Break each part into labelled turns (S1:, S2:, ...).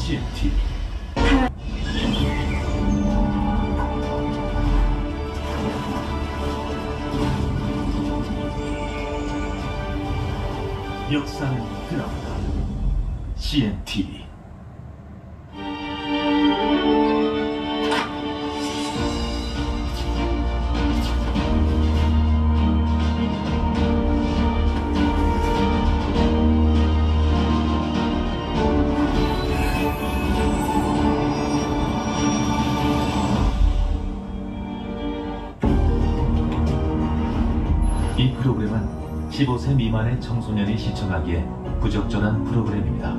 S1: CNT. 역사는 드라마다. CNT. 이 프로그램은 15세 미만의 청소년이 시청하기에 부적절한 프로그램입니다.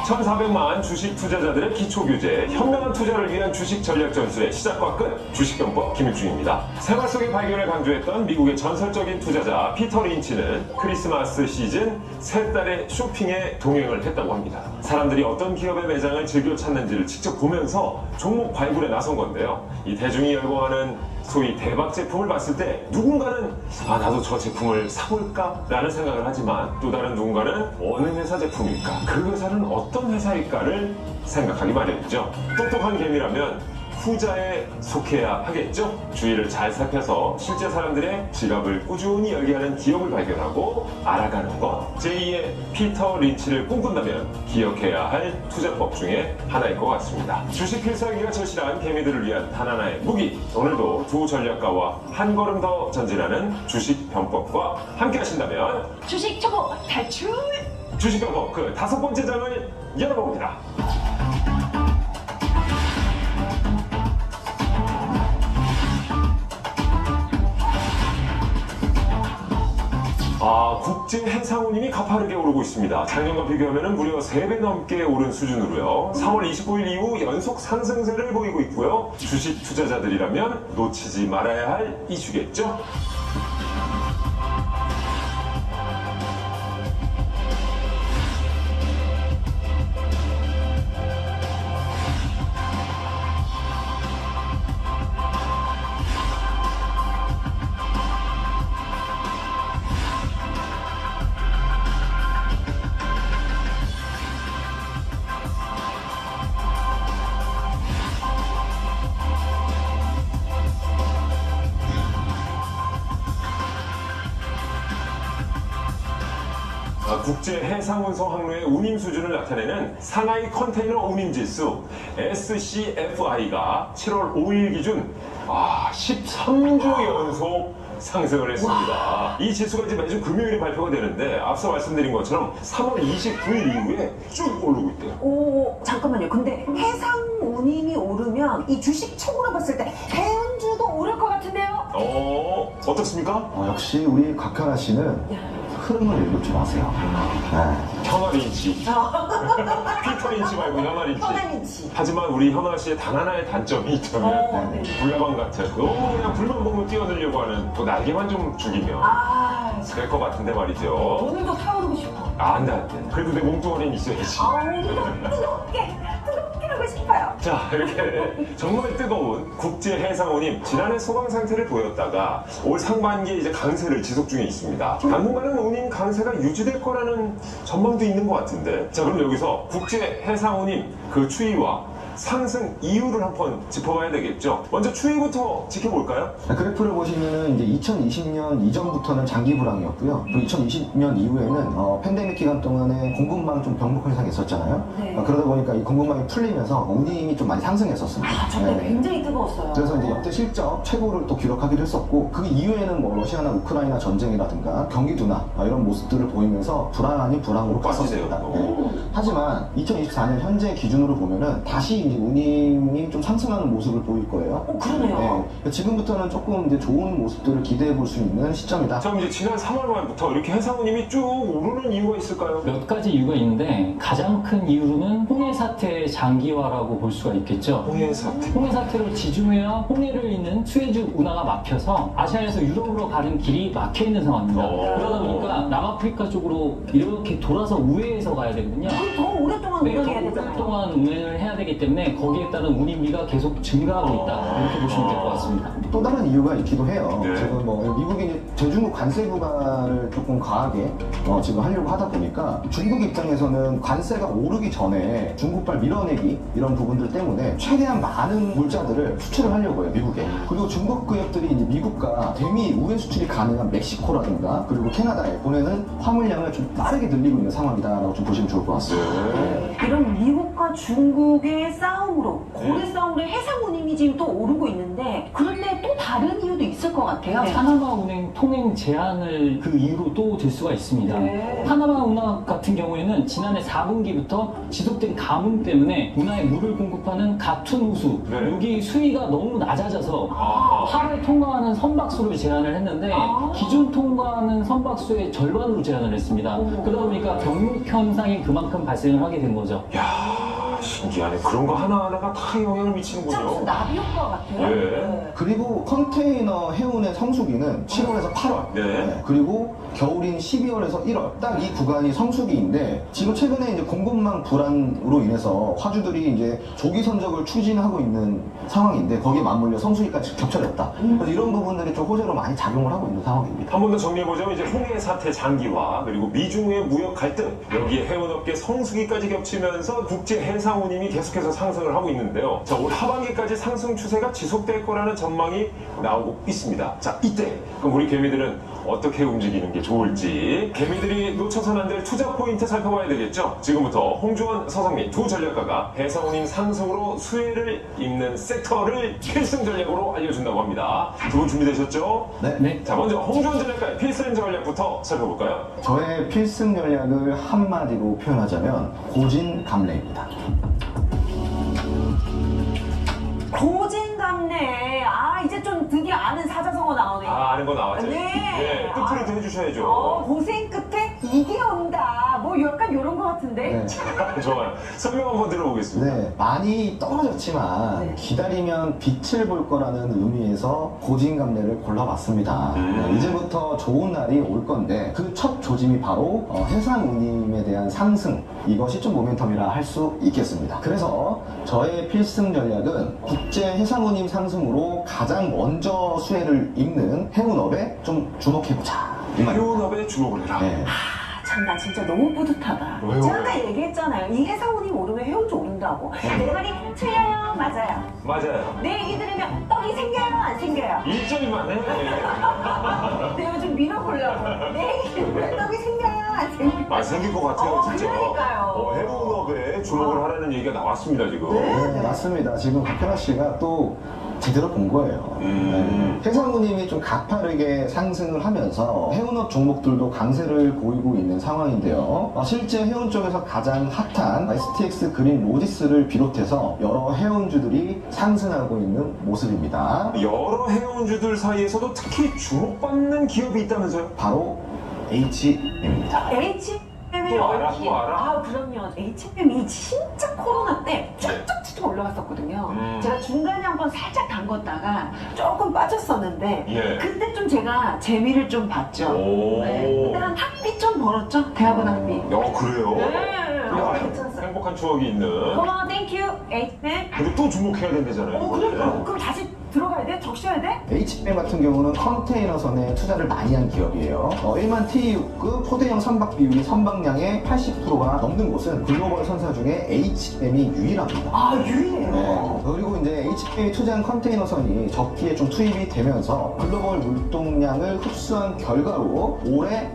S2: 1,400만 주식 투자자들의 기초규제, 현명한 투자를 위한 주식 전략 전수의 시작과 끝, 주식병법 김일중입니다. 생활 속의 발견을 강조했던 미국의 전설적인 투자자 피터 린치는 크리스마스 시즌 세 달의 쇼핑에 동행을 했다고 합니다. 사람들이 어떤 기업의 매장을 즐겨 찾는지를 직접 보면서 종목 발굴에 나선 건데요. 이 대중이 열광하는 소위 대박 제품을 봤을 때 누군가는 나도 저 제품을 사볼까? 라는 생각을 하지만 또 다른 누군가는 어느 회사 제품일까? 그 회사는 어떤 회사일까를 생각하기 마련이죠. 똑똑한 개미라면 후자에 속해야 하겠죠? 주위를 잘 살펴서 실제 사람들의 지갑을 꾸준히 열게 하는 기업을 발견하고 알아가는 것. 제2의 피터 린치를 꿈꾼다면 기억해야 할 투자법 중에 하나일 것 같습니다. 주식 필살기가 절실한 개미들을 위한 단 하나의 무기. 오늘도 두 전략가와 한 걸음 더 전진하는 주식 병법과 함께 하신다면
S3: 주식 초보 탈출!
S2: 주식 병법 그 5번째 장을 열어봅니다. 국제 해상운임이 가파르게 오르고 있습니다. 작년과 비교하면 무려 3배 넘게 오른 수준으로요. 3월 25일 이후 연속 상승세를 보이고 있고요. 주식 투자자들이라면 놓치지 말아야 할 이슈겠죠? 국제 해상운송 항로의 운임 수준을 나타내는 상하이 컨테이너 운임 지수 SCFI가 7월 5일 기준 13주 연속 상승을 했습니다. 이 지수가 이제 매주 금요일에 발표가 되는데 앞서 말씀드린 것처럼 3월 29일 이후에 쭉 오르고 있대요.
S3: 오, 잠깐만요. 근데 해상 운임이 오르면 이 주식 총으로 봤을 때 대운주도 오를 것 같은데요?
S2: 어떻습니까?
S4: 역시 우리 곽현아 씨는 흐름을 읽지 마세요.
S2: 현아 린치. 피터 린치 말고 현아 린치.
S3: 현아 린치.
S2: 하지만 우리 현아 씨의 단 하나의 단점이 있다면 불나방 같은 너무 그냥 불만 보고 뛰어들려고 하는 또 날개만 좀 죽이면 될 것 같은데 말이죠.
S3: 오늘도 타오르고 싶어.
S2: 안 돼. 그래도 내 몸뚱아리는 있어야지.
S3: 뜨겁게 하고 싶어요.
S2: 자, 이렇게 정말 뜨거운 국제 해상운임 지난해 소강 상태를 보였다가 올 상반기에 이제 강세를 지속 중에 있습니다. 당분간은 운임 강세가 유지될 거라는 전망도 있는 것 같은데, 자, 그럼 여기서 국제 해상운임 그 추이와 상승 이유를 한번 짚어봐야 되겠죠. 먼저 추이부터 지켜볼까요?
S4: 그래프를 보시면은 이제 2020년 이전부터는 장기 불황이었고요. 또 2020년 이후에는 팬데믹 기간 동안에 공급망 좀 병목 현상이 있었잖아요. 그러다 보니까 이 공급망이 풀리면서 운임이 좀 많이 상승했었습니다.
S3: 정말 굉장히 뜨거웠어요.
S4: 그래서 이제 역대 실적 최고를 또 기록하기도 했었고, 그 이후에는 뭐 러시아나 우크라이나 전쟁이라든가 경기 둔화 이런 모습들을 보이면서 불황 아닌 불황으로 갔었습니다. 하지만 2024년 현재 기준으로 보면은 다시 운임이 좀 상승하는 모습을 보일 거예요.
S3: 그러네요.
S4: 지금부터는 조금 이제 좋은 모습들을 기대해 볼 수 있는 시점이다.
S2: 자, 이제 지난 3월 말부터 이렇게 해상운임이 쭉 오르는 이유가 있을까요?
S5: 몇 가지 이유가 있는데 가장 큰 이유로는 홍해 사태의 장기화라고 볼 수가 있겠죠.
S2: 홍해 사태.
S5: 홍해 사태로 지중해와 홍해를 잇는 수에즈 운하가 막혀서 아시아에서 유럽으로 가는 길이 막혀 있는 상황입니다. 그러다 보니까 남아프리카 쪽으로 이렇게 돌아서 우회해서 가야 되거든요.
S3: 더 오랫동안 운행해야 되잖아요.
S5: 오랫동안 운행을 해야 되기 때문에 때문에 거기에 따른 운임비가 계속 증가하고 있다 이렇게 보시면 될 것 같습니다.
S4: 또 다른 이유가 있기도 해요.
S2: 네.
S4: 지금 뭐 미국이 이제 대중국 관세 부과를 조금 과하게 지금 하려고 하다 보니까 중국 입장에서는 관세가 오르기 전에 중국발 밀어내기 이런 부분들 때문에 최대한 많은 물자들을 수출을 하려고 해요, 미국에. 그리고 중국 기업들이 이제 미국과 대미 우회 수출이 가능한 멕시코라든가 그리고 캐나다에 보내는 화물량을 좀 빠르게 늘리고 있는 상황이다라고 좀 보시면 좋을 것 같습니다.
S2: 네.
S3: 이런 미국과 중국의 싸움으로 고래 싸움으로 해상 운임이 지금 또 오르고 있는데 그런데 또 다른 이유도 있을 것 같아요.
S5: 파나마 운행 통행 제한을 그 이유로 또 될 수가 있습니다.
S3: 네.
S5: 파나마 운하 같은 경우에는 지난해 4분기부터 지속된 가뭄 때문에 운하에 물을 공급하는 같은 호수
S2: 네.
S5: 여기 수위가 너무 낮아져서
S2: 아.
S5: 하루에 통과하는 선박수를 제한을 했는데 기준 통과하는 선박수의 절반으로 제한을 했습니다. 그러다 보니까 병목 현상이 그만큼 발생을 하게 된 거죠.
S2: 야, 신기하네. 그런 거 하나하나가 다 영향을
S3: 진짜 무슨
S2: 미치는군요.
S3: 나비 효과 같아요.
S2: 네.
S4: 그리고 컨테이너 해운의 성수기는 7월에서 8월
S2: 네.
S4: 그리고 겨울인 12월에서 1월 딱 이 구간이 성수기인데 지금 최근에 이제 공급망 불안으로 인해서 화주들이 이제 조기 선적을 추진하고 있는 상황인데 거기에 맞물려 성수기까지 겹쳐졌다. 그래서 이런 부분들이 좀 호재로 많이 작용을 하고 있는 상황입니다.
S2: 한 번 더 정리해보자면 이제 홍해 사태 장기화 그리고 미중의 무역 갈등 여기에 해운업계 성수기까지 겹치면서 국제 해상 운임이 계속해서 상승을 하고 있는데요. 자, 올 하반기까지 상승 추세가 지속될 거라는 전망이 나오고 있습니다. 자, 이때 그럼 우리 개미들은 어떻게 움직이는 게 좋을지 개미들이 놓쳐선 안 될 투자 포인트 살펴봐야 되겠죠. 지금부터 홍주원, 서성민 두 전략가가 해상 운임 상승으로 수혜를 입는 섹터를 필승 전략으로 알려준다고 합니다. 두 분 준비되셨죠?
S4: 네.
S2: 자, 먼저 홍주원 전략가의 필승 전략부터 살펴볼까요?
S4: 저의 필승 전략을 한마디로 표현하자면 고진감래입니다.
S3: 고진감래. 아, 이제 좀 드디어 아는 사자성어 나오네요.
S2: 아, 아는 거 나왔죠?
S3: 네.
S2: 끝풀이도 해주셔야죠.
S3: 고생 끝에 이게 온다. 뭐 약간 이런 거 같은데.
S4: 네.
S2: 좋아요. 설명 한번 들어보겠습니다.
S4: 네, 많이 떨어졌지만
S3: 네.
S4: 기다리면 빛을 볼 거라는 의미에서 고진감래를 골라봤습니다. 네, 이제부터 좋은 날이 올 건데 그 첫 조짐이 바로 해상 운임에 대한 상승 이것이 좀 모멘텀이라 할 수 있겠습니다. 그래서 저의 필승 전략은 국제 해상 운임 상승으로 가장 먼저 수혜를 입는 해운업에 좀 주목해보자. 이 말입니다.
S2: 해운업에 주목을 해라.
S4: 네.
S3: 참, 나 진짜 너무 뿌듯하다.
S2: 왜요?
S3: 제가 아까 얘기했잖아요. 이 해상 운임 오르면 해운주 오른다고. 내 말이 틀려요? 맞아요.
S2: 맞아요.
S3: 내 얘기 들으면 떡이 생겨요? 안 생겨요?
S2: 일절만 해.
S3: 내가 요즘 밀어보려고. 내 얘기 들으면 떡이 생겨요? 안 생겨요?
S2: 아, 생길 것 같아요, 진짜.
S3: 그러니까요.
S2: 해운업에 주목을 하라는 얘기가 나왔습니다, 지금.
S4: 네, 맞습니다. 지금 박현아 씨가 또 제대로 본 거예요. 네. 해상 운임이 좀 가파르게 상승을 하면서 해운업 종목들도 강세를 보이고 있는 상황인데요. 실제 해운 쪽에서 가장 핫한 STX 그린 로지스를 비롯해서 여러 해운주들이 상승하고 있는 모습입니다.
S2: 여러 해운주들 사이에서도 특히 주목받는 기업이 있다면서요?
S4: 바로 HM입니다.
S3: HMM이
S2: 또 알아, 또 알아?
S3: 아, 그럼요. HMM이 진짜 코로나 때 쭉쭉 올라갔었거든요. 제가 중간에 한번 살짝 담궜다가 조금 빠졌었는데
S2: 예.
S3: 그때 좀 제가 재미를 좀 봤죠.
S2: 오.
S3: 네. 그때 한 학비 좀 벌었죠. 대학원 학비.
S2: 그래요?
S3: 네.
S2: 야,
S3: 괜찮았어요.
S2: 행복한 추억이 있는.
S3: 고마워, 땡큐, HM.
S2: 근데 또 주목해야 된다잖아요.
S3: 그러니까. 그럼 다시 들어가야 돼? 적셔야 돼?
S4: HM 같은 경우는 컨테이너선에 투자를 많이 한 기업이에요. 1만 TEU급 포대형 선박 비율이 선박량의 80%가 넘는 곳은 글로벌 선사 중에 HM이 유일합니다.
S3: 아, 유일해요.
S4: 네. 그리고 이제 HM이 투자한 컨테이너선이 적기에 좀 투입이 되면서 글로벌 물동량을 흡수한 결과로 올해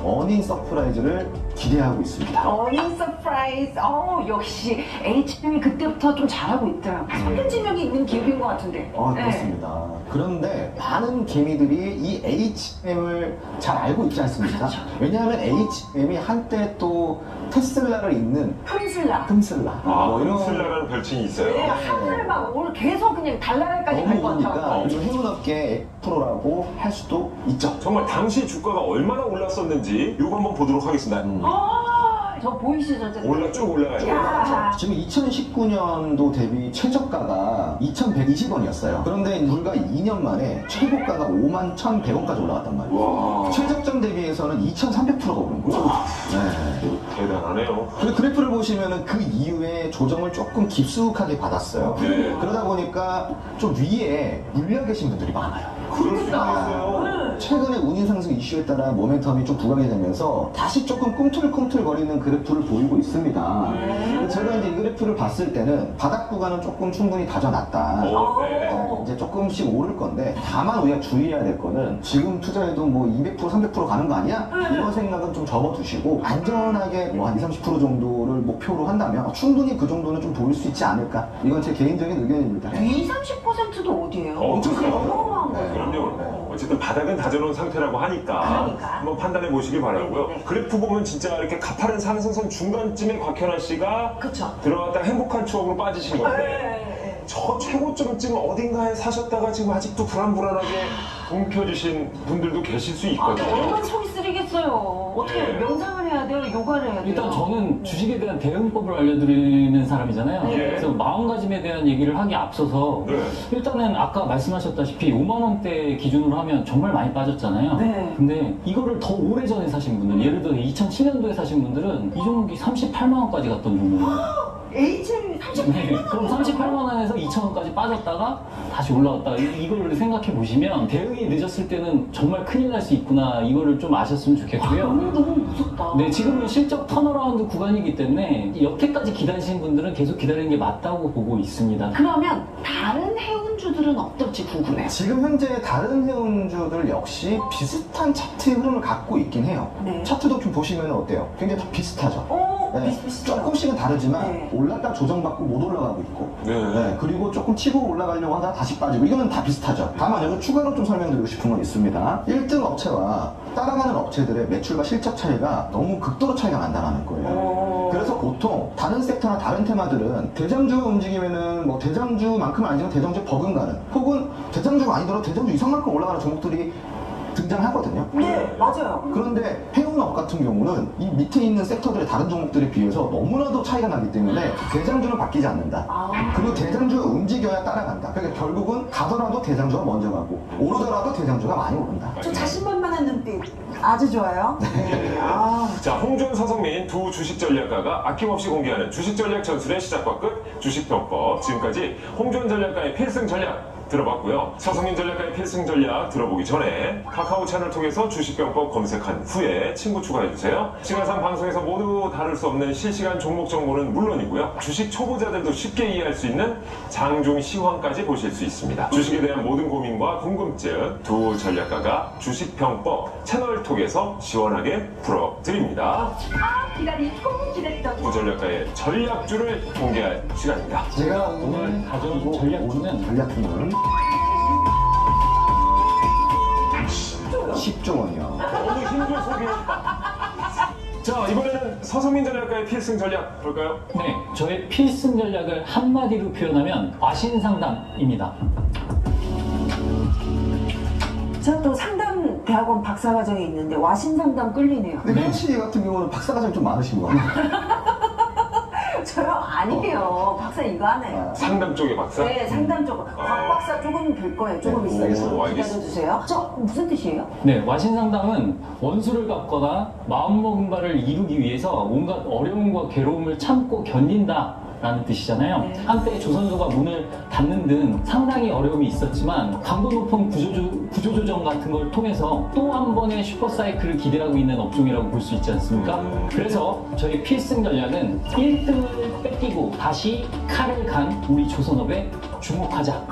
S4: 어닝 서프라이즈를 기대하고 있습니다.
S3: 어닝 서프라이즈. 역시 HM이 그때부터 좀 잘하고 있더라고요. 선전지명이 있는 기업인 것 같은데.
S4: 그렇습니다. 그런데 많은 개미들이 이 HM을 잘 알고 있지 않습니까?
S3: 그렇죠.
S4: 왜냐하면 HM이 한때 또 테슬라를 잇는
S3: 흠슬라.
S4: 흠슬라 뭐 이런
S2: 슬라라는 별칭이 있어요.
S3: 네, 하늘 막 오늘 계속 그냥 달나라까지 갈
S4: 너무
S3: 것
S4: 오니까
S3: 같아요.
S4: 요즘 해운업계 F프로라고 할 수도 있죠.
S2: 정말 당시 주가가 얼마나 올랐었는지 이거 한번 보도록 하겠습니다.
S3: 저 보이시죠?
S2: 쭉 올라가요.
S3: 야.
S4: 지금 2019년도 대비 최저가가 2,120원이었어요. 그런데 불과 2년 만에 최고가가 51,100원까지 올라갔단 말이에요.
S2: 와.
S4: 최저점 기존 대비해서는 2,300%가 오른 거죠. 네.
S2: 대단하네요.
S4: 그 그래프를 보시면은 그 이후에 조정을 조금 깊숙하게 받았어요.
S2: 네.
S4: 그러다 보니까 좀 위에 물려 계신 분들이 많아요.
S2: 그럴 수 있어요.
S4: 최근에 운임 상승 이슈에 따라 모멘텀이 좀 부각이 되면서 다시 조금 꿈틀꿈틀거리는 그래프를 보이고 있습니다. 제가 이제 이 그래프를 봤을 때는 바닥 구간은 조금 충분히 다져놨다.
S2: 네.
S4: 이제 조금씩 오를 건데 다만 우리가 주의해야 될 거는 지금 투자해도 뭐 200% 300% 가는 거 아니야? 이런 생각은 좀 접어두시고 안전하게 뭐 한 20, 30% 정도를 목표로 한다면 충분히 그 정도는 좀 보일 수 있지 않을까? 이건 제 개인적인 의견입니다.
S3: 20, 30%도 어디예요?
S2: 엄청 크죠.
S3: 어마어마한 거예요.
S2: 그럼요. 어쨌든 바닥은 다져놓은 상태라고 하니까
S3: 그러니까.
S2: 한번 판단해 보시기 바라고요.
S3: 네네네.
S2: 그래프 보면 진짜 이렇게 가파른 상승선 중간쯤에 곽현아 씨가
S3: 그쵸.
S2: 들어갔다가 행복한 추억으로 빠지신 건데
S3: 네.
S2: 저 최고점쯤 어딘가에 사셨다가 지금 아직도 불안불안하게 움켜쥐신 분들도 계실 수 있거든요.
S3: 얼마나 속이 쓰리겠어요. 어떻게
S2: 네.
S3: 명상을 해야 돼요? 요가를 해야 돼요?
S5: 일단 저는 주식에 대한 대응법을 알려드리는 사람이잖아요.
S3: 네.
S5: 그래서 마음가짐에 대한 얘기를 하기 앞서서
S2: 네.
S5: 일단은 아까 말씀하셨다시피 5만 원대 기준으로 하면 정말 많이 빠졌잖아요.
S3: 네.
S5: 근데 이거를 더 오래전에 사신 분들, 예를 들어 2007년도에 사신 분들은 이 종목이 38만 원까지 갔던 종목이에요.
S3: HL 38만
S5: 네, 그럼 38만 원에서 2천 원까지 빠졌다가 다시 올라왔다. 이걸 생각해 보시면 대응이 늦었을 때는 정말 큰일 날 수 있구나. 이거를 좀 아셨으면 좋겠고요.
S3: 너무 무섭다.
S5: 네, 지금은 실적 턴어라운드 구간이기 때문에 여태까지 기다리시는 분들은 계속 기다리는 게 맞다고 보고 있습니다.
S3: 그러면 다른 해운주들은 어떨지 궁금해요.
S4: 지금 현재 다른 해운주들 역시 비슷한 차트 흐름을 갖고 있긴 해요.
S3: 네.
S4: 차트도 좀 보시면 어때요? 굉장히 다 비슷하죠.
S3: 비슷비슷해요.
S4: 조금씩은 다르지만
S3: 네.
S4: 올랐다 조정받고 못 올라가고 있고
S2: 네.
S4: 그리고 조금 치고 올라가려고 하다가 다시 빠지고 이거는 다 비슷하죠. 다만 여기 추가로 좀 설명드리고 싶은 건 있습니다. 1등 업체와 따라가는 업체들의 매출과 실적 차이가 너무 극도로 차이가 난다는 거예요. 그래서 보통 다른 섹터나 다른 테마들은 대장주가 움직이면은 뭐 대장주만큼은 아니지만 대장주 버금가는 혹은 대장주가 아니더라도 대장주 이상만큼 올라가는 종목들이 등장하거든요.
S3: 네, 맞아요.
S4: 그런데 해운업 같은 경우는 이 밑에 있는 섹터들의 다른 종목들에 비해서 너무나도 차이가 나기 때문에 대장주는 바뀌지 않는다. 그리고 대장주가 움직여야 따라간다. 그러니까 결국은 가더라도 대장주가 먼저 가고 오르더라도 대장주가 많이 오른다.
S3: 저 자신만만한 눈빛 아주 좋아요. 네.
S2: 자, 홍준, 서성민 두 주식 전략가가 아낌없이 공개하는 주식 전략 전술의 시작과 끝, 주식평법. 지금까지 홍준 전략가의 필승 전략 들어봤고요. 서성민 전략가의 필승 전략 들어보기 전에 카카오 채널 통해서 주식병법 검색한 후에 친구 추가해주세요. 시간상 방송에서 모두 다룰 수 없는 실시간 종목 정보는 물론이고요. 주식 초보자들도 쉽게 이해할 수 있는 장중 시황까지 보실 수 있습니다. 주식에 대한 모든 고민과 궁금증 두 전략가가 주식병법 채널 통해서 시원하게 풀어드립니다.
S3: 기다렸던.
S2: 두 전략가의 전략주를 공개할 시간입니다.
S4: 제가
S5: 오늘 가져온 전략주는
S4: 10조 원이요.
S2: 너무 힘든 소개였다. 자, 이번에는 서성민 전략가의 필승 전략 볼까요?
S5: 네, 저의 필승 전략을 한마디로 표현하면 와신상담입니다.
S3: 제가 또 상담 대학원 박사과정에 있는데 와신상담 끌리네요.
S4: 근데 현 씨 같은 경우는 박사과정이 좀 많으신 것 같아요.
S3: 저요? 아니에요. 박사 이거 하나요.
S2: 상담 쪽의 박사?
S3: 네, 상담 쪽. 곽 박사 조금 될 거예요. 조금
S4: 네,
S3: 있어요.
S2: 알겠습니다.
S3: 기다려주세요. 저 무슨 뜻이에요?
S5: 네, 와신상담은 원수를 갚거나 마음먹은 바를 이루기 위해서 온갖 어려움과 괴로움을 참고 견딘다 라는 뜻이잖아요.
S3: 네.
S5: 한때 조선소가 문을 닫는 등 상당히 어려움이 있었지만 강도 높은 구조조정 같은 걸 통해서 또 한 번의 슈퍼사이클을 기대하고 있는 업종이라고 볼 수 있지 않습니까? 그래서 저희 필승 전략은 1등을 뺏기고 다시 칼을 간 우리 조선업에 주목하자.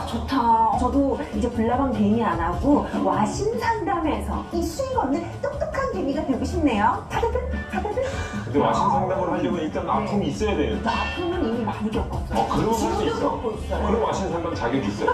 S3: 좋다. 저도 이제 불나방 개미 안 하고 와신 상담에서 이 수익 없는 똑똑한 개미가 되고 싶네요. 타다들 타다들.
S2: 근데 와신 상담을 하려면 일단 아픔이 있어야 되는데.
S3: 아픔은 이미 많이 겪었어요.
S2: 그러면 할 수
S3: 지금도
S2: 있어.
S3: 겪고 있어요.
S2: 그럼 와신 상담 자격이 있어요.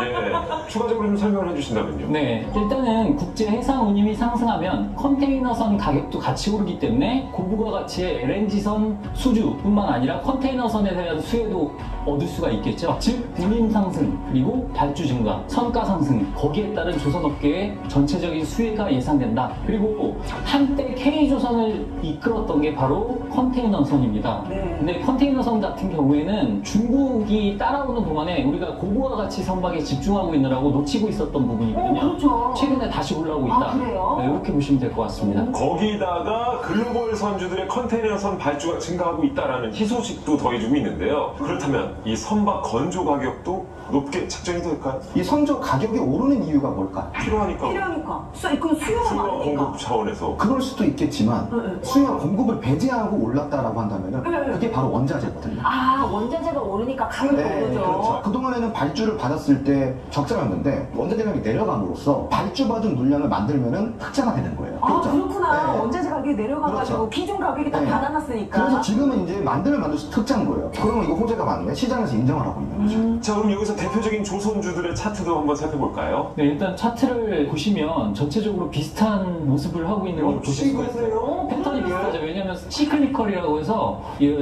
S2: 예. 추가적으로 좀 설명을 해주신다면요.
S5: 네, 일단은 국제 해상 운임이 상승하면 컨테이너선 가격도 같이 오르기 때문에 고부가 가치의 LNG선 수주뿐만 아니라 컨테이너선에 대한 수혜도 얻을 수가 있겠죠. 있죠. 즉 운임 상승 그리고 발주 증가, 선가 상승 거기에 따른 조선업계의 전체적인 수혜가 예상된다. 그리고 한때 K조선을 이끌었던 게 바로 컨테이너선입니다.
S3: 네.
S5: 근데 컨테이너선 같은 경우에는 중국이 따라오는 동안에 우리가 고부와 가치 선박에 집중하고 있느라고 놓치고 있었던 부분이거든요.
S3: 그렇죠.
S5: 최근에 다시 올라오고 있다.
S3: 아, 그래요?
S5: 네, 이렇게 보시면 될 것 같습니다.
S2: 거기다가 글로벌 선주들의 컨테이너선 발주가 증가하고 있다라는 희소식도 더해주고 있는데요. 그렇다면 이 선박 건조 가격도 높게 책정이 될까요?
S4: 이 선조 가격이 오르는 이유가 뭘까?
S2: 필요하니까.
S3: 필요하니까. 그 수요가
S2: 수요와
S3: 많으니까.
S2: 공급 차원에서.
S4: 그럴 수도 있겠지만
S3: 응.
S4: 수요와 공급을 배제하고 올랐다라고 한다면
S3: 응.
S4: 그게 바로 원자재거든요.
S3: 아, 원자재가 오르니까 가격이 오르죠.
S4: 그렇죠. 그동안에는 발주를 받았을 때 적자였는데 원자재 가격이 내려감으로써 발주받은 물량을 만들면은 흑자가 되는 거예요.
S3: 아,
S4: 그렇죠?
S3: 그렇구나.
S4: 네.
S3: 원자재 가격이 내려가가지고
S4: 그렇죠.
S3: 기존 가격이 다
S4: 네.
S3: 받아놨으니까.
S4: 그래서 지금은 이제 만들면 만들수록 흑자인 거예요. 그러면 이거 호재가 맞네. 시장에서 인정을 하고 있는 거죠.
S2: 자, 그럼 여기서 대표적인 조선주들의 차트도 한번 살펴볼까요?
S5: 네, 일단 차트를 보시면 전체적으로 비슷한 모습을 하고 있는 걸 보실 수가 있어요. 패턴이 비슷하죠. 왜냐하면 시클리컬이라고 해서 이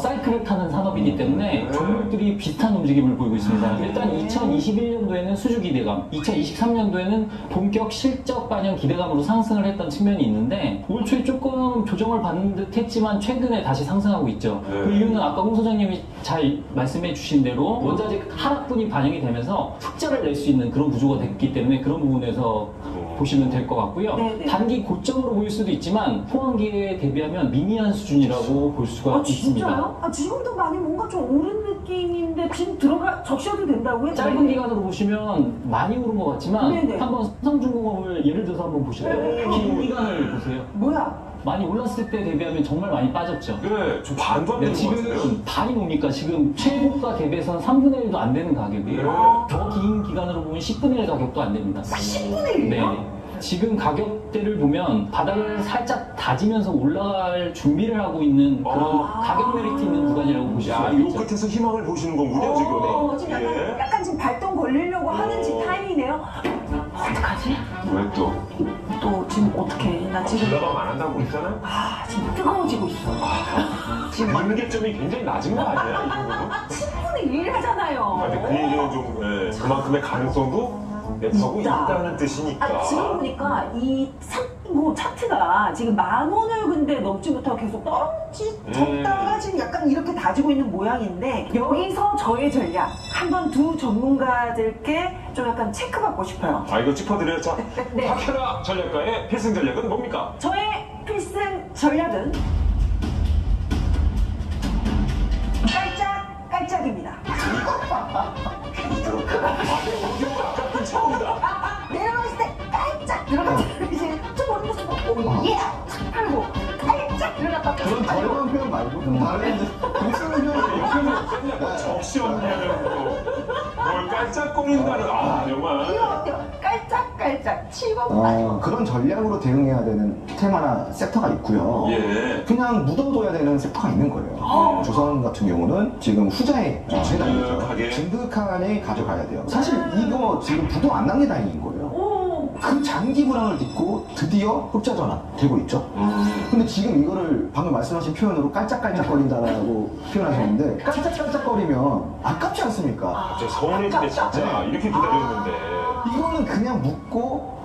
S5: 사이클을 타는 산업이기 때문에 종목들이 비슷한 움직임을 보이고 있습니다. 일단 2021년도에는 수주 기대감, 2023년도에는 본격 실적 반영 기대감으로 상승을 했던 측면이 있는데 올 초에 조금 조정을 받는 듯 했지만 최근에 다시 상승하고 있죠. 그 이유는 아까 홍 소장님이 잘 말씀해 주신 대로 원자재 하락분이 반영이 되면서 흑자를 낼 수 있는 그런 구조가 됐기 때문에 그런 부분에서 보시면 될 것 같고요.
S3: 네네.
S5: 단기 고점으로 보일 수도 있지만 포항기에 대비하면 미미한 수준이라고 볼 수가 있습니다.
S3: 진짜요? 아, 지금도 많이 뭔가 좀 오른 느낌인데 지금 적셔도 된다고요?
S5: 짧은 기간으로 보시면 많이 오른 것 같지만
S3: 네네.
S5: 한번 삼성중공업을 예를 들어서 한번 보실까요? 긴 기간을 보세요.
S3: 뭐야?
S5: 많이 올랐을 때 대비하면 정말 많이 빠졌죠.
S2: 네, 좀 반도 안
S5: 네,
S2: 되는 것 같은데요.
S5: 지금 반이 뭡니까? 지금 최고가 대비해서는 3분의 1도 안 되는 가격이에요. 더 긴 기간으로 보면 10분의 1 가격도 안 됩니다.
S3: 10분의 1이요?
S5: 네. 지금 가격대를 보면 바닥을 살짝 다지면서 올라갈 준비를 하고 있는 그런 가격 메리트 있는 구간이라고 보실
S2: 야,
S5: 수가
S2: 요
S5: 있죠.
S2: 끝에서 희망을 보시는 거군요,
S3: 지금
S2: 지금.
S3: 약간 지금 발동 걸리려고 하는 지금 타이밍이네요. 어떡하지?
S2: 왜 또?
S3: 또 지금 어떡해? 나 지금
S2: 올라가면 안 한다고 그랬잖아요?
S3: 지금 뜨거워지고 있어.
S2: 지금 임계점이 굉장히 낮은 거 아니야, 이 정도면?
S3: 10분의 1 하잖아요.
S2: 근데 그 얘기는 좀, 그만큼의 가능성도 내포하고 있다는 뜻이니까.
S3: 지금 보니까 차트가 지금 10,000원을 근데 넘지 못하고 계속 떨어졌다가 지금 약간 이렇게 다지고 있는 모양인데 여기서 저의 전략 한번 두 전문가들께 좀 약간 체크받고 싶어요.
S2: 아, 이거 짚어드려요. 자,
S3: 네.
S2: 박현아 전략가의 필승 전략은 뭡니까?
S3: 저의 필승 전략은 깔짝깔짝입니다.
S2: 오디오가 아깝긴 처음이다.
S3: 내려갔을 때 깔짝 들어갔다 이제 좀 올려서 오예 하고 깔짝 들어갔다
S4: 그런 저렴한 표현 말고 좀 다른 글쓰는
S2: 욕하면 없었냐? 적시 없냐는 뭘 깔짝거린다는, 정말.
S3: 이거 어때요? 깔짝깔짝 7번
S4: 그런 전략으로 대응해야 되는 테마나 섹터가 있고요.
S2: 예.
S4: 그냥 묻어둬야 되는 섹터가 있는 거예요. 조선 같은 경우는 지금 후자에
S2: 진득하게.
S4: 해당되죠. 진득하게 가져가야 돼요. 사실 이거 지금 부도 안 난 게 다행인 거예요. 그 장기 불황을 딛고 드디어 흑자 전환 되고 있죠. 근데 지금 이거를 방금 말씀하신 표현으로 깔짝깔짝거린다라고 표현하셨는데 깔짝깔짝거리면 아깝지 않습니까?
S2: 갑자기 서운해지네, 진짜. 이렇게 기다렸는데.
S4: 이거는 그냥 묻고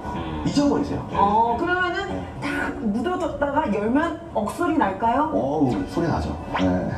S4: 잊어버리세요.
S3: 그러면은 다 묻어뒀다가 열면 억소리 날까요?
S4: 어우 소리 나죠. 네.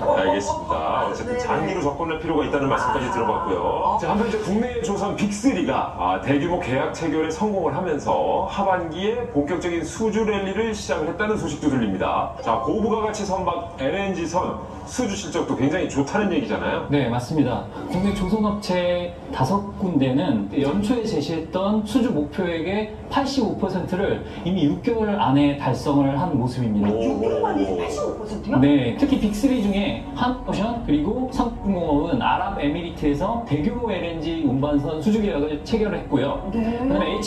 S2: 알겠습니다. 어쨌든 장기로 접근할 필요가 있다는 말씀까지 들어봤고요. 자, 한편 이제 국내 조선 빅3가 대규모 계약 체결에 성공을 하면서 하반기에 본격적인 수주 랠리를 시작을 했다는 소식도 들립니다. 자, 고부가 가치 선박 LNG선 수주 실적도 굉장히 좋다는 얘기잖아요.
S5: 네, 맞습니다. 국내 조선업체 5군데는 연초에 제시했던 수주 목표액의 85%를 이미 6개월 안에 달성을 한 모습입니다.
S3: 6개월 만에 85%요?
S5: 네, 특히 빅3 중에 한오션 그리고 삼성공업은 아랍에미리트에서 대규모 LNG 운반선 수주 계약을 체결했고요. 그다음에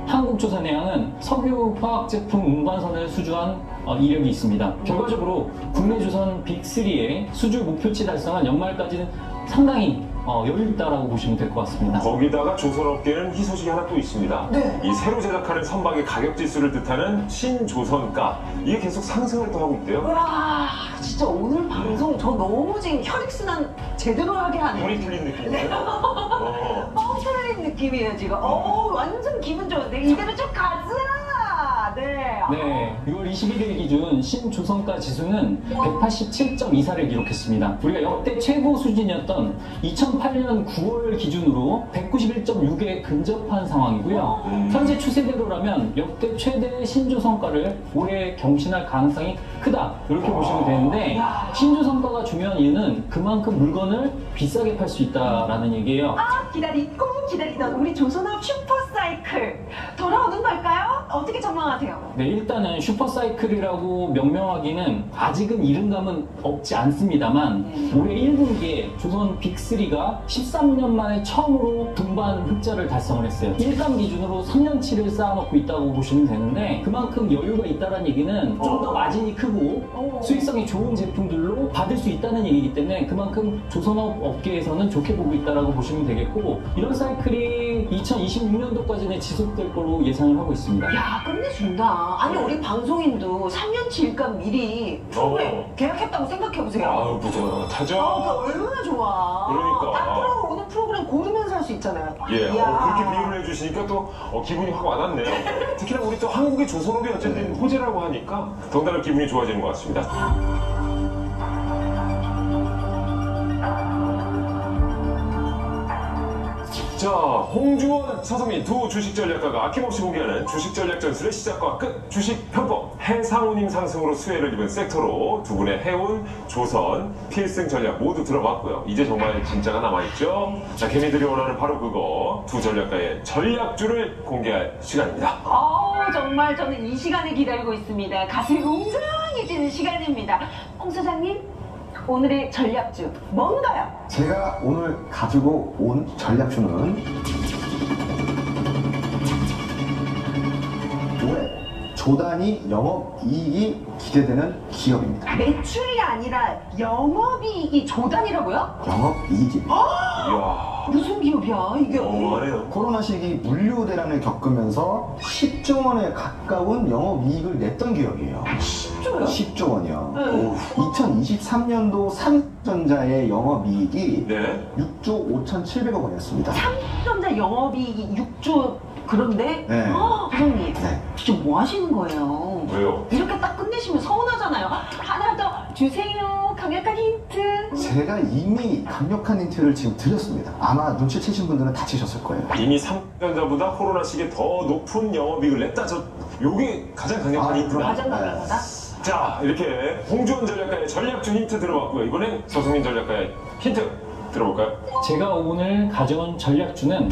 S5: 한국조선해양은 석유 화학 제품 운반선을 수주한 이력이 있습니다. 결과적으로 국내 조선 빅3의 수주 목표치 달성은 연말까지는 상당히 여유 있다라고 보시면 될 것 같습니다.
S2: 거기다가 조선업계는 희소식이 하나 또 있습니다.
S3: 네.
S2: 이 새로 제작하는 선박의 가격 지수를 뜻하는 신조선가 이게 계속 상승을 또 하고 있대요.
S3: 와, 진짜 오늘 방송 저 너무 지금 혈액순환 제대로 하게 하네요.
S2: 물이 풀린 느낌이에요.
S3: 뻥 뚫린 느낌이에요, 지금. 완전 기분 좋은데. 이대로 쭉 가자! 네.
S5: 네, 6월 21일 기준 신조선가 지수는 187.24를 기록했습니다. 우리가 역대 최고 수준이었던 2008년 9월 기준으로 191.6에 근접한 상황이고요. 현재 추세대로라면 역대 최대 신조선가를 올해 경신할 가능성이 크다 이렇게 보시면 되는데, 신조선가가 중요한 이유는 그만큼 물건을 비싸게 팔 수 있다라는 얘기예요.
S3: 기다리고 기다리던 우리 조선업 슈퍼사이클 돌아오는 걸까요? 어떻게 전망하세요?
S5: 네, 일단은 슈퍼사이클이라고 명명하기는 아직은 이름감은 없지 않습니다만 올해 1분기에 조선 빅3가 13년 만에 처음으로 분반 흑자를 달성을 했어요. 1감 기준으로 3년치를 쌓아놓고 있다고 보시면 되는데, 그만큼 여유가 있다는 얘기는 좀 더 마진이 크고 수익성이 좋은 제품들로 받을 수 있다는 얘기이기 때문에 그만큼 조선업 업계에서는 좋게 보고 있다고 보시면 되겠고, 이런 사이클이 2026년도까지는 지속될 거로 예상을 하고 있습니다.
S3: 야, 끝내준다. 아니, 우리 방송인도 3년치 일감 미리 계약했다고 생각해보세요.
S2: 아우, 부정하죠?
S3: 얼마나 좋아.
S2: 그러니까.
S3: 딱 들어오는 프로그램 고르면서 할 수 있잖아요.
S2: 예,
S3: 이야.
S2: 그렇게 비유를 해주시니까 또 기분이 확 와닿네요. 특히나 우리 또 한국의 조선업이 어쨌든 호재라고 하니까 더군다나 기분이 좋아지는 것 같습니다. 자, 홍주원, 서성민 두 주식 전략가가 아낌없이 공개하는 주식 전략 전술의 시작과 끝, 주식 편법, 해상운임 상승으로 수혜를 입은 섹터로 두 분의 해운, 조선, 필승 전략 모두 들어봤고요. 이제 정말 진짜가 남아있죠? 자, 개미들이 원하는 바로 그거, 두 전략가의 전략주를 공개할 시간입니다.
S3: 정말 저는 이 시간을 기다리고 있습니다. 가슴이 웅장해지는 시간입니다. 홍 사장님, 오늘의 전략주 뭔가요?
S4: 제가 오늘 가지고 온 전략주는 올해 조단위 영업이익이 기대되는 기업입니다.
S3: 매출이 아니라 영업이익이 조단이라고요?
S4: 영업이익입니다.
S2: 이야,
S3: 무슨 기업이야 이게?
S2: 너무하네요.
S4: 코로나 시기 물류 대란을 겪으면서 10조 원에 가까운 영업이익을 냈던 기업이에요.
S3: 10조요?
S4: 10조 원이요.
S3: 네.
S4: 2023년도 삼성전자의 영업이익이
S2: 네.
S4: 6조 5,700억 원이었습니다.
S3: 삼성전자 영업이익이 6조. 그런데
S4: 네.
S3: 사장님
S4: 네.
S3: 진짜 뭐 하시는 거예요?
S2: 왜요?
S3: 이렇게 딱 끝내시면 서운하잖아요. 하나 더 주세요. 강력한 힌트.
S4: 제가 이미 강력한 힌트를 지금 드렸습니다. 아마 눈치채신 분들은 다치셨을 거예요.
S2: 이미 삼성전자보다 코로나 시기에 더 높은 영업이익을 냈다. 요게 가장 강력한 힌트다.
S3: 가장 강력하다.
S2: 자, 이렇게 홍주원 전략가의 전략주 힌트 들어봤고요. 이번엔 서성민 전략가의 힌트 들어볼까요?
S5: 제가 오늘 가져온 전략주는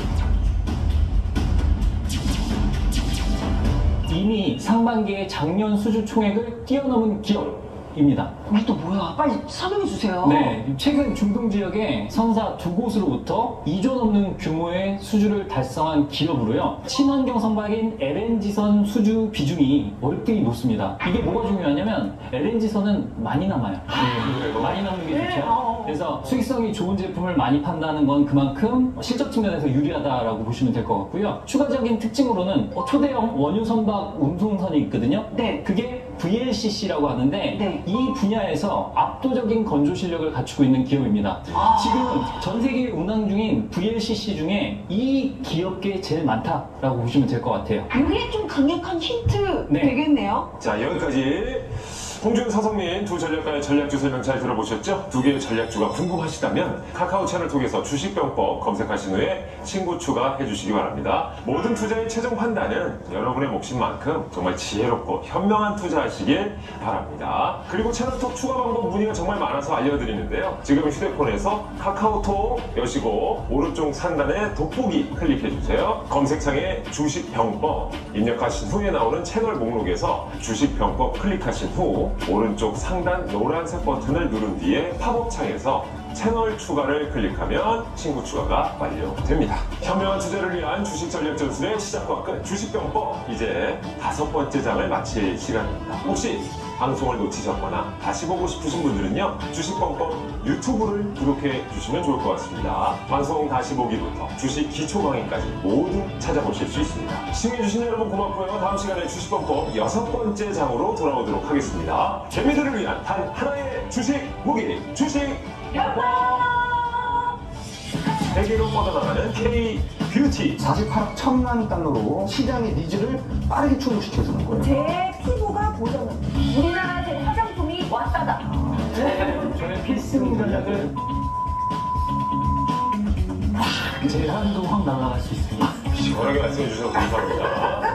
S5: 이미 상반기에 작년 수주 총액을 뛰어넘은 기업입니다.
S3: 이게 또 뭐야? 빨리 설명해 주세요.
S5: 네, 최근 중동 지역의 선사 두 곳으로부터 2조 넘는 규모의 수주를 달성한 기업으로요. 친환경 선박인 LNG선 수주 비중이 월등히 높습니다. 이게 뭐가 중요하냐면 LNG선은 많이 남아요. 네, 많이 남는 게 좋죠. 그래서 수익성이 좋은 제품을 많이 판다는 건 그만큼 실적 측면에서 유리하다라고 보시면 될 것 같고요. 추가적인 특징으로는 초대형 원유 선박 운송선이 있거든요.
S3: 네.
S5: 그게 VLCC라고 하는데
S3: 네.
S5: 이 분야에서 압도적인 건조 실력을 갖추고 있는 기업입니다. 지금 전 세계에 운항 중인 VLCC 중에 이 기업계 제일 많다라고 보시면 될 것 같아요.
S3: 이게 좀 강력한 힌트
S5: 네.
S3: 되겠네요.
S2: 자, 여기까지 홍준, 서성민 두 전략가의 전략주 설명 잘 들어보셨죠? 두 개의 전략주가 궁금하시다면 카카오 채널 통해서 주식병법 검색하신 후에 친구 추가해 주시기 바랍니다. 모든 투자의 최종 판단은 여러분의 몫인 만큼 정말 지혜롭고 현명한 투자하시길 바랍니다. 그리고 채널톡 추가 방법 문의가 정말 많아서 알려드리는데요. 지금 휴대폰에서 카카오톡 여시고 오른쪽 상단에 돋보기 클릭해 주세요. 검색창에 주식병법 입력하신 후에 나오는 채널 목록에서 주식병법 클릭하신 후 오른쪽 상단 노란색 버튼을 누른 뒤에 팝업 창에서 채널 추가를 클릭하면 친구 추가가 완료됩니다. 현명한 투자를 위한 주식 전략 전술의 시작과 끝, 주식병법 이제 5번째 장을 마칠 시간입니다. 혹시 방송을 놓치셨거나 다시 보고 싶으신 분들은요, 주식병법 유튜브를 구독해 주시면 좋을 것 같습니다. 방송 다시 보기부터 주식 기초 강의까지 모두 찾아보실 수 있습니다. 시청해주신 여러분 고맙고요. 다음 시간에 주식병법 6번째 장으로 돌아오도록 하겠습니다. 재미들을 위한 단 하나의 주식 무기, 주식 세계로 뻗어나가는 K-뷰티.
S4: 48억 1천만 달러로 시장의 니즈를 빠르게 충족시켜주는 거예요.
S3: 제 피부가 보정은 우리나라 제 화장품이 왔다다.
S5: 저의 필승 전략은 제한도 확 날아갈 수 있습니다.
S2: 시원하게 말씀해 주셔서 감사합니다.